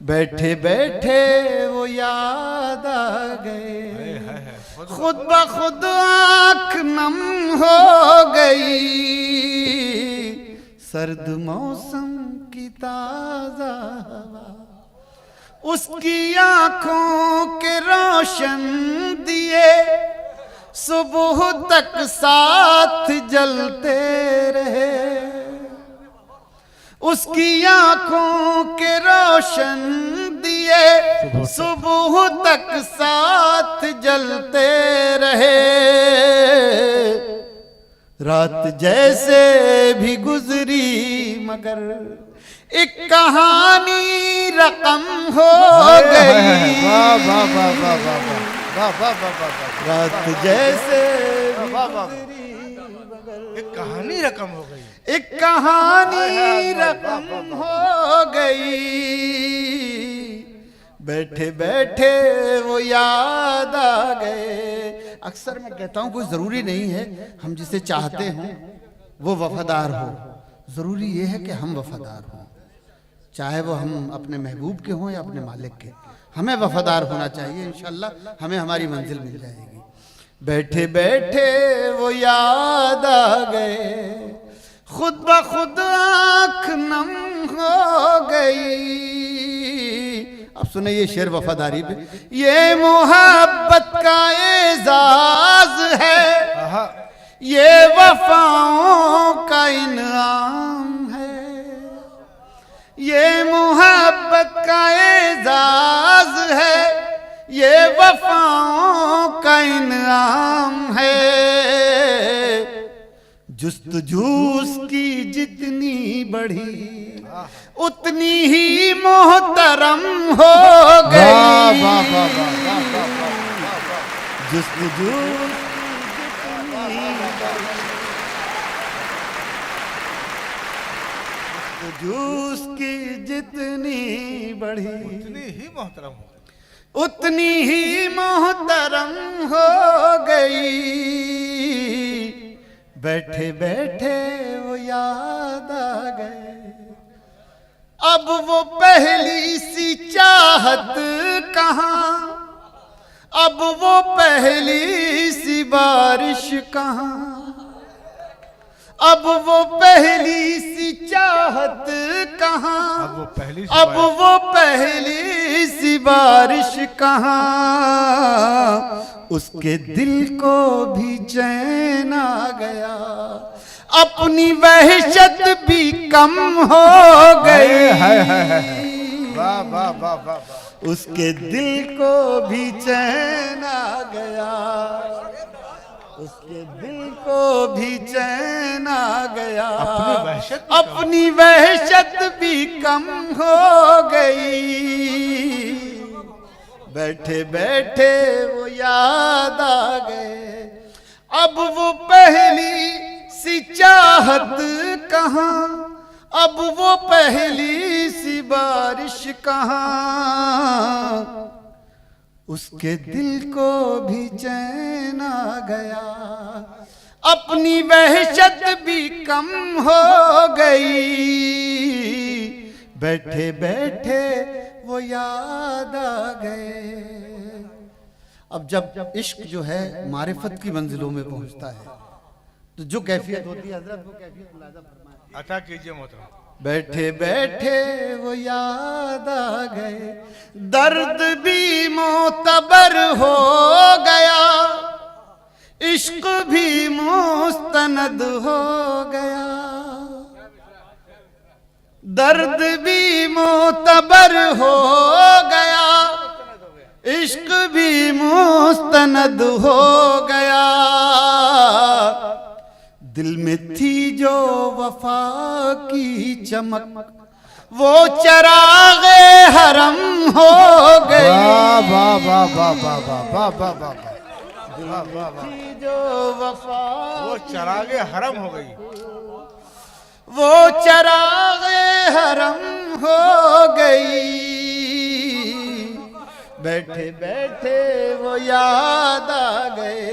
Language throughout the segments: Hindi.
बैठे बैठे वो याद आ गए, खुद ब खुद आँख नम हो गई। सर्द मौसम की ताजा हवा उसकी आंखों के रोशन दिए, सुबह तक साथ जलते रहे। उसकी आंखों के रोशन दिए, सुबह तक साथ जलते रहे। रात जैसे भी गुजरी मगर एक कहानी रकम हो गई। रात जैसे एक कहानी रकम हो गई, एक कहानी रकम हो गई। बैठे बैठे वो याद आ गए। अक्सर मैं कहता हूँ कोई ज़रूरी नहीं है हम जिसे चाहते हों वो वफादार हो, ज़रूरी ये है कि हम वफादार हों, चाहे वो हम अपने महबूब के हों या अपने मालिक के। हमें वफादार होना चाहिए, इंशाअल्लाह हमें हमारी मंजिल मिल जाएगी। बैठे बैठे वो याद आ गए, खुद ब खुद आँख नम हो गई। अब सुने ये शेर वफादारी पे, ये मोहब्बत का एजाज है, ये वफाओं का इनाम है। ये मोहब्बत का एजाज है, ये वफाओं का इनाम है। जुस्तजूस की जितनी बढ़ी उतनी ही मोहतरम हो गई। जुस्तजूस जूस की जितनी बढ़ी उतनी ही मोहतरम हो, उतनी ही मोहतरम हो गई। बैठे बैठे वो याद आ गए, अब वो पहली सी चाहत कहाँ, अब वो पहली सी बारिश कहाँ, अब वो पहली सी चाहत कहाँ, अब वो पहली सी बारिश कहाँ। उसके दिल को भी चैन आ गया, अपनी वहशत भी कम हो गई। वाह वाह वाह वाह। उसके दिल को भी चैन आ गया, उसके दिल को भी चैन आ गया, अपनी वहशत भी कम हो गई। बैठे बैठे वो याद आ गए, अब वो पहली सी चाहत कहाँ, अब वो पहली सी बारिश कहाँ। उसके दिल को भी चैन आ गया, अपनी वहशत भी कम हो गई। बैठे बैठे वो याद आ गए। अब जब इश्क जो है मारिफत की मंजिलों में पहुंचता है तो जो कैफियत होती है हजरत, वो कैफियत मुलाहिजा फरमाएं। अता कीजिए मोहतरम। बैठे बैठे वो याद आ गए, दर्द भी मोतबर हो गया, इश्क भी मुस्तनद हो गया। दर्द भी मोतबर हो गया, इश्क भी मुस्तनद हो गया। दिल में थी जो वफा की चमक, वो चरागे हरम हो गई। वाह वाह वाह वाह वाह वाह वाह वाह। दिल में थी जो वफा, वो चरागे हरम हो गई, वो चरागे हरम हो गई। बैठे बैठे वो याद आ गए।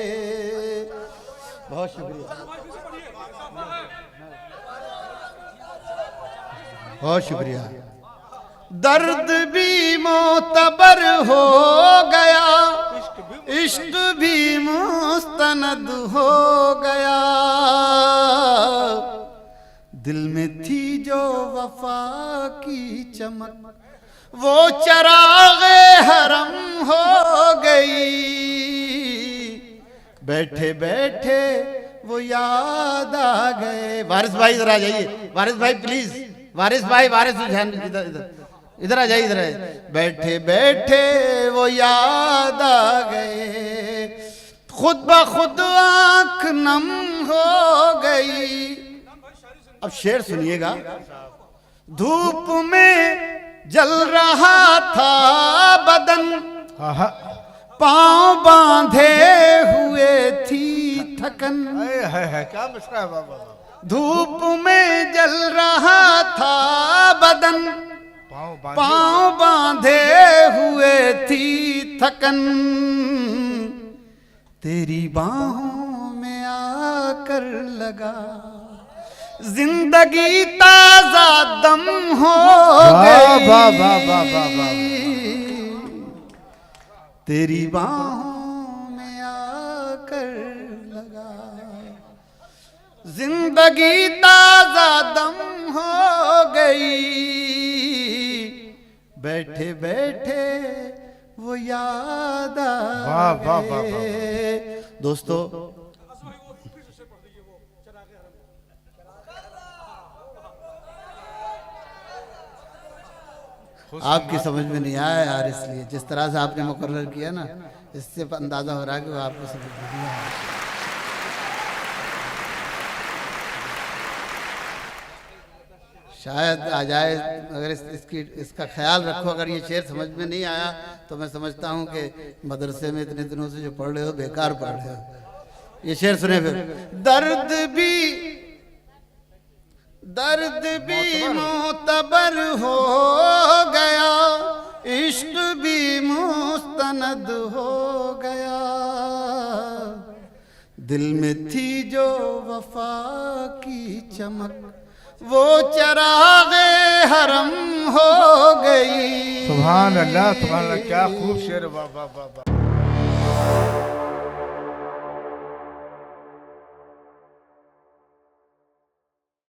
बहुत शुक्रिया, बहुत शुक्रिया। दर्द भी मोतबर हो गया, इश्क भी इश्क भी मुस्तनद हो गया। दिल में थी जो वफा की चमक वो चरागे हरम हो गई। बैठे बैठे वो याद आ गए। वारिस भाई इधर आ जाइए, वारिस भाई प्लीज, वारिस भाई, वारिस ध्यान इधर इधर इधर आ जाइए, इधर आइए। बैठे बैठे वो याद आ गए, खुद ब खुद आंख नम हो गई। अब शेर सुनिएगा। धूप में जल रहा था बदन, आहा, पांव बांधे हुए थी थकन। है क्या मिसरा है बाबा। धूप में जल रहा था बदन, पांव बांधे हुए थी थकन। तेरी बाहों में आकर लगा जिंदगी ताजा दम हो गई। वाह वाह वाह वाह वाह। तेरी बाहों में आकर लगा जिंदगी ताजा दम हो गई। बैठे बैठे वो याद आ वाह वाह वाह गए। दोस्तों, आपकी समझ में नहीं आया यार, इसलिए जिस तरह से आपने मुकर्रर किया ना, इससे अंदाजा हो रहा है कि वो आपको समझ में नहीं आया। शायद आ जाए, अगर इसका ख्याल रखो। अगर ये शेर समझ में नहीं आया तो मैं समझता हूँ कि मदरसे में इतने दिनों से जो पढ़ रहे हो बेकार पढ़ रहे हो। ये शेर सुने फिर। दर्द भी मोतबर हो गया, इश्क भी मुस्तनद हो गया। दिल में थी जो वफा की चमक वो चरागे हरम हो गई। सुभान अल्लाह, सुभान अल्लाह, क्या खूब शेर। वाह वाह वाह वाह।